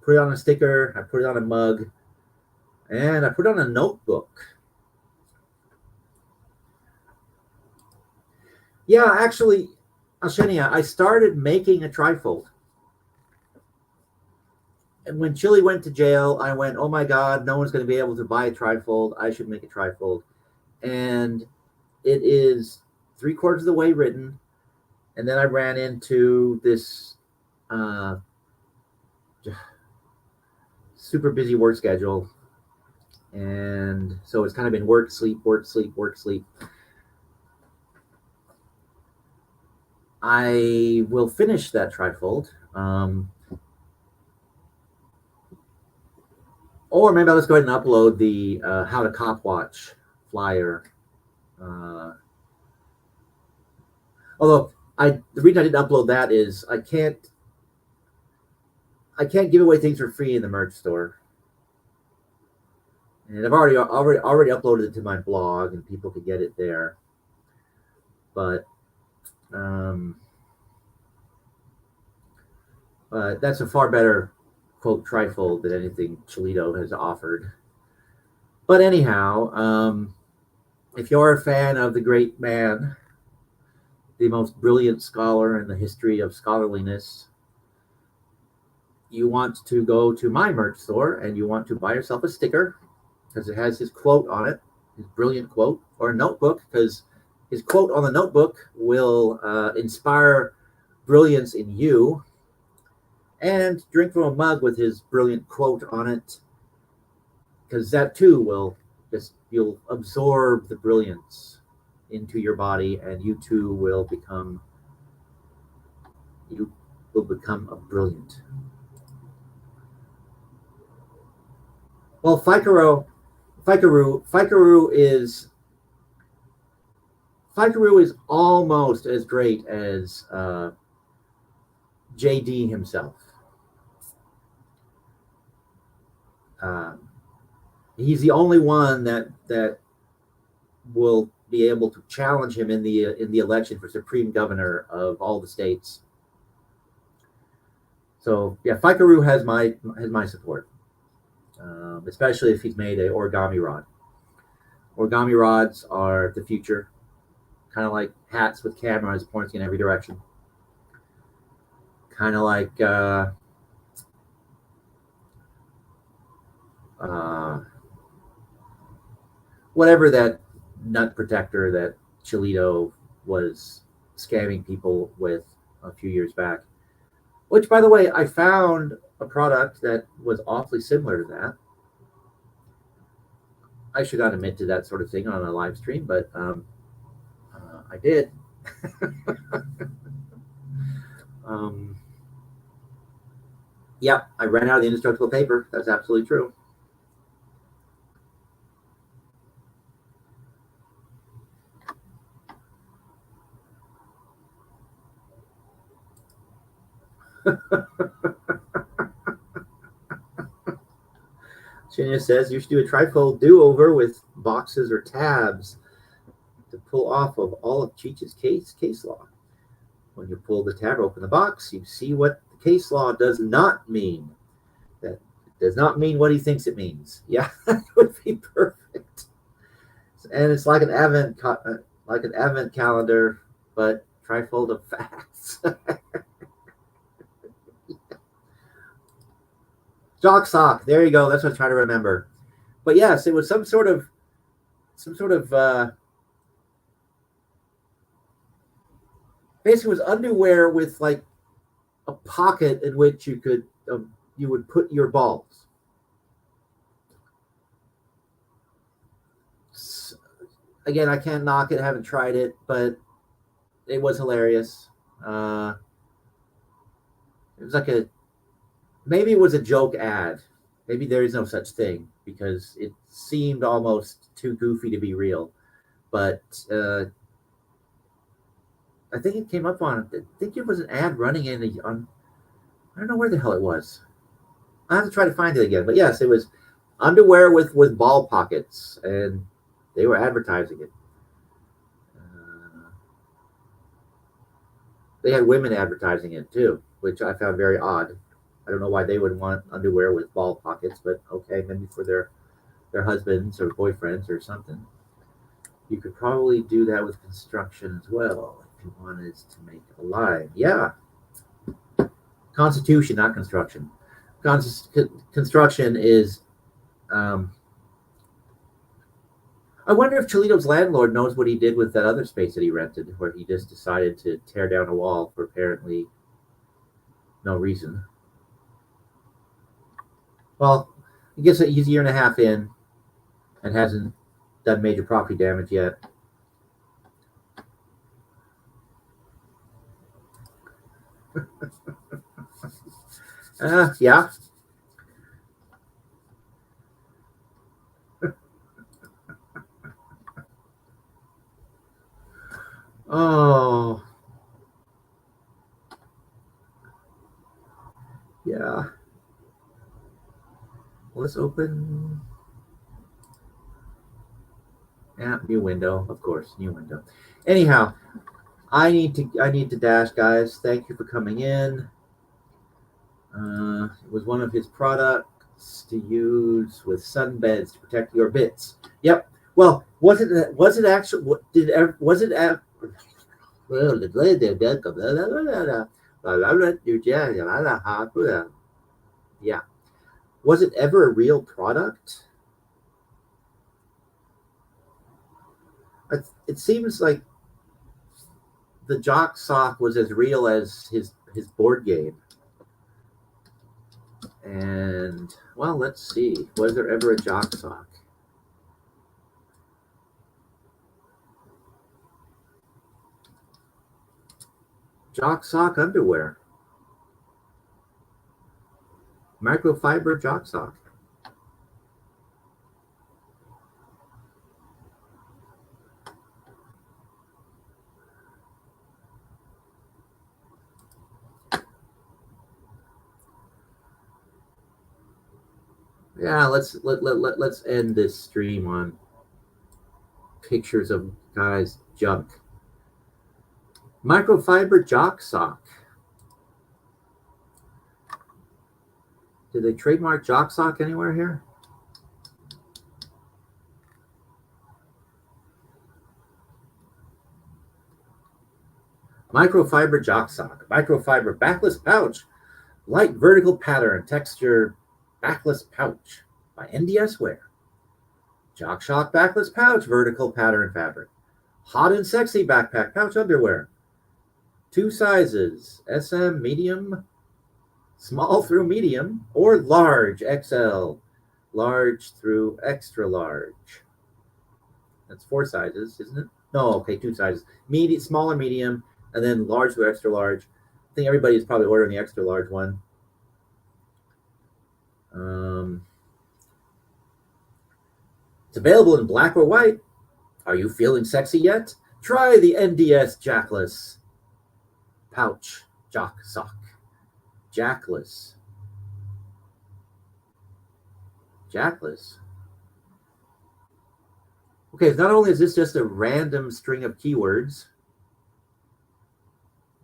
Put it on a sticker. I put it on a mug, and I put it on a notebook. Yeah, actually, Ashenia, I started making a trifold. And when Chili went to jail, I went, oh my God, no one's going to be able to buy a trifold. I should make a trifold. And it is 3/4 of the way written. And then I ran into this super busy work schedule. And so it's kind of been work, sleep, work, sleep, work, sleep. I will finish that trifold. Or maybe I'll just go ahead and upload the How to Cop Watch flyer. Although the reason I didn't upload that is I can't give away things for free in the merch store. And I've already uploaded it to my blog, and people could get it there. But that's a far better quote trifold than anything Chilito has offered. But anyhow, if you're a fan of the great man, the most brilliant scholar in the history of scholarliness, you want to go to my merch store and you want to buy yourself a sticker because it has his quote on it, his brilliant quote, or a notebook because his quote on the notebook will inspire brilliance in you. And drink from a mug with his brilliant quote on it, because that too will you'll absorb the brilliance into your body, and you too will become a brilliant. Well, Fikaru is almost as great as JD himself. He's the only one that will be able to challenge him in the election for supreme governor of all the states. So yeah, Fikaroo has my support, especially if he's made a origami rod. Origami rods are the future, kind of like hats with cameras pointing in every direction. Kind of like whatever that nut protector that Chilito was scamming people with a few years back. Which, by the way, I found a product that was awfully similar to that. I should not admit to that sort of thing on a live stream, but I did. Yeah, I ran out of the indestructible paper. That's absolutely true. Shinya says you should do a trifold do-over with boxes or tabs to pull off of all of Cheech's case law. When you pull the tab, open the box, you see what the case law does not mean. That does not mean what he thinks it means. Yeah, that would be perfect. And it's like an advent calendar, but trifold of facts. Jock sock. There you go. That's what I'm trying to remember. But yes, it was some sort of basically it was underwear with like a pocket in which you would put your balls. Again, I can't knock it. I haven't tried it, but it was hilarious. It was like maybe it was a joke ad. Maybe there is no such thing because it seemed almost too goofy to be real. But I think it came up on. I think it was an ad running on. I don't know where the hell it was. I have to try to find it again. But yes, it was underwear with ball pockets, and they were advertising it. They had women advertising it too, which I found very odd. I don't know why they would want underwear with ball pockets, but okay, maybe for their husbands or boyfriends or something. You could probably do that with construction as well if you wanted to make a line. Yeah. Constitution, not construction. Construction is. I wonder if Chilito's landlord knows what he did with that other space that he rented, where he just decided to tear down a wall for apparently no reason. Well, I guess he's a year and a half in and hasn't done major property damage yet. Yeah. Oh. Yeah. Let's open. Yeah, new window, of course, new window. Anyhow, I need to dash, guys. Thank you for coming in. It was one of his products to use with sunbeds to protect your bits. Yep. Well, was it actually? Yeah. Was it ever a real product? It seems like the jock sock was as real as his board game. And well, let's see. Was there ever a jock sock? Jock sock underwear. Microfiber jock sock. Yeah, let's end this stream on pictures of guys' junk. Microfiber jock sock. Did they trademark jock sock anywhere here? Microfiber jock sock. Microfiber backless pouch. Light vertical pattern. Texture backless pouch by NDS Wear. Jock Shock backless pouch. Vertical pattern fabric. Hot and sexy backpack pouch underwear. 2 sizes. SM, medium, small through medium, or large XL. Large through extra large. That's 4 sizes, isn't it? No, okay, 2 sizes. Medium, smaller, medium, and then large through extra large. I think everybody's probably ordering the extra large one. It's available in black or white. Are you feeling sexy yet? Try the NDS Jackless pouch jock sock. Jackless. Jackless. Okay, not only is this just a random string of keywords,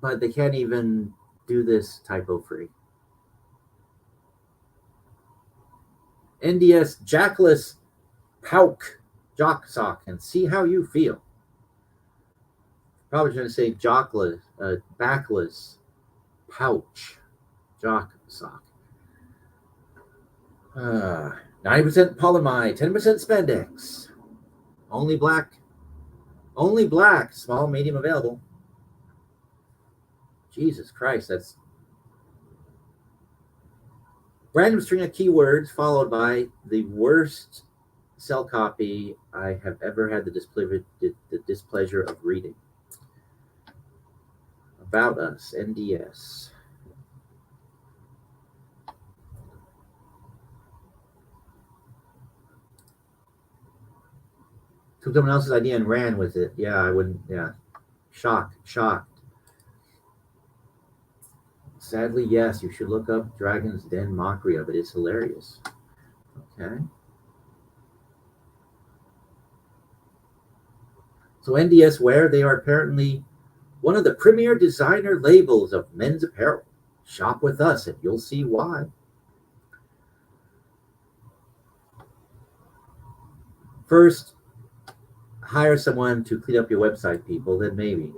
but they can't even do this typo free. NDS Jackless Pouk jock sock and see how you feel. Probably trying to say jockless, backless pouch jock sock. 90% polyamide, 10% spandex. Only black. Only black. Small, medium available. Jesus Christ, that's random string of keywords followed by the worst sell copy I have ever had the displeasure of reading. About Us, NDS. Took someone else's idea and ran with it. Yeah, I wouldn't. Yeah. Shocked. Sadly, yes, you should look up Dragon's Den mockery of it. It's hilarious. Okay. So NDS Wear, they are apparently one of the premier designer labels of men's apparel. Shop with us and you'll see why. First, hire someone to clean up your website, people, then maybe.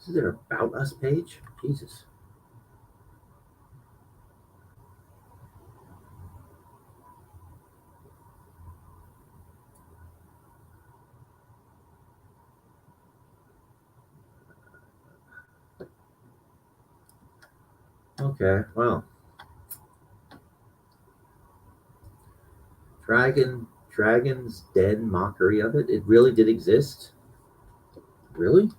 Is there About Us page? Jesus. Okay, well. Dragon's Den mockery of it. It really did exist? Really?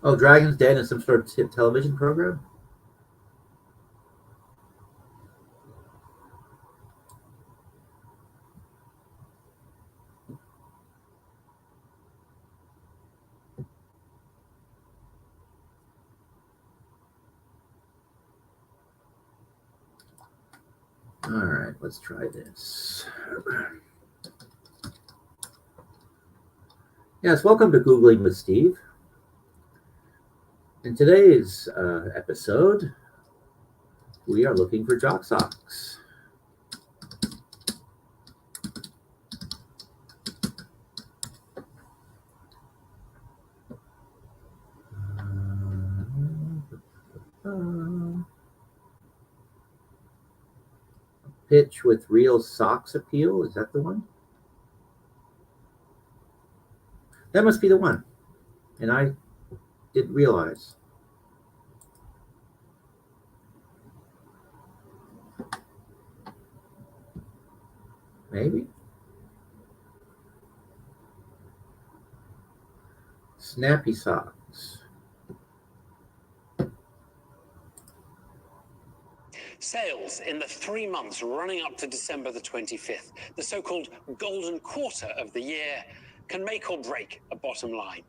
Oh, Dragon's Den is some sort of television program? All right, let's try this. Yes, welcome to Googling with Steve. In today's episode, we are looking for jock socks. Pitch with real socks appeal. Is that the one? That must be the one. And I didn't realize. Maybe. Snappy socks. Sales in the 3 months running up to December the 25th, the so-called golden quarter of the year, can make or break a bottom line.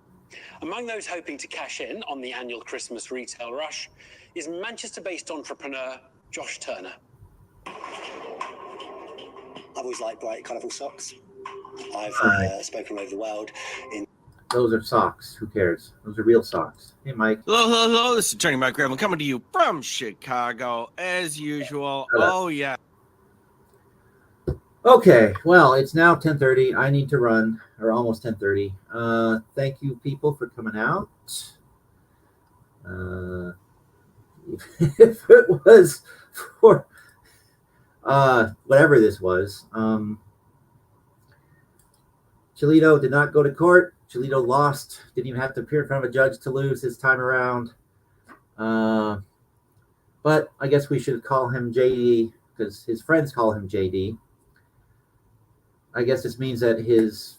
Among those hoping to cash in on the annual Christmas retail rush is Manchester-based entrepreneur Josh Turner. I've always liked bright, colourful socks. I've spoken all over the world. Those are socks. Who cares? Those are real socks. Hey, Mike. Hello. This is Attorney Mike Gravel coming to you from Chicago, as usual. Hello. Oh, yeah. Okay, well, it's now 10:30. I need to run, or almost 10:30. Thank you, people, for coming out. If it was for whatever this was, Chilito did not go to court. Chilito lost. Didn't even have to appear in front of a judge to lose this time around. But I guess we should call him JD because his friends call him JD. I guess this means that his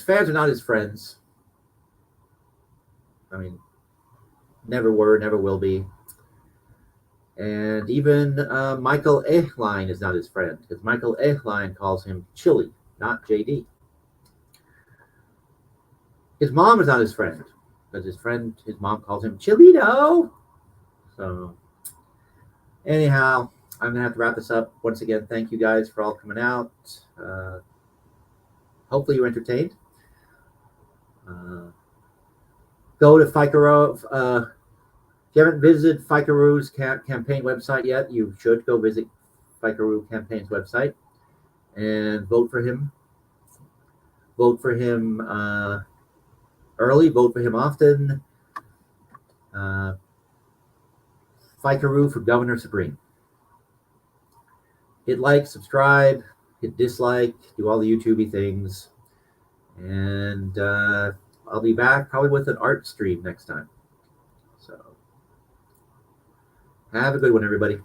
fans are not his friends. I mean, never were, never will be. And even Michael Ehlein is not his friend because Michael Ehlein calls him Chili, not JD. His mom is not his friend because his mom calls him Chilito. So, anyhow, I'm going to have to wrap this up. Once again, thank you guys for all coming out. Hopefully you're entertained. Go to Fikaroo. If you haven't visited Fikaroo's campaign website yet, you should go visit Fikaroo campaign's website and vote for him. Vote for him early. Vote for him often. Fikaroo for Governor Supreme. Hit like, subscribe, hit dislike, do all the YouTubey things. And I'll be back probably with an art stream next time. So have a good one, everybody.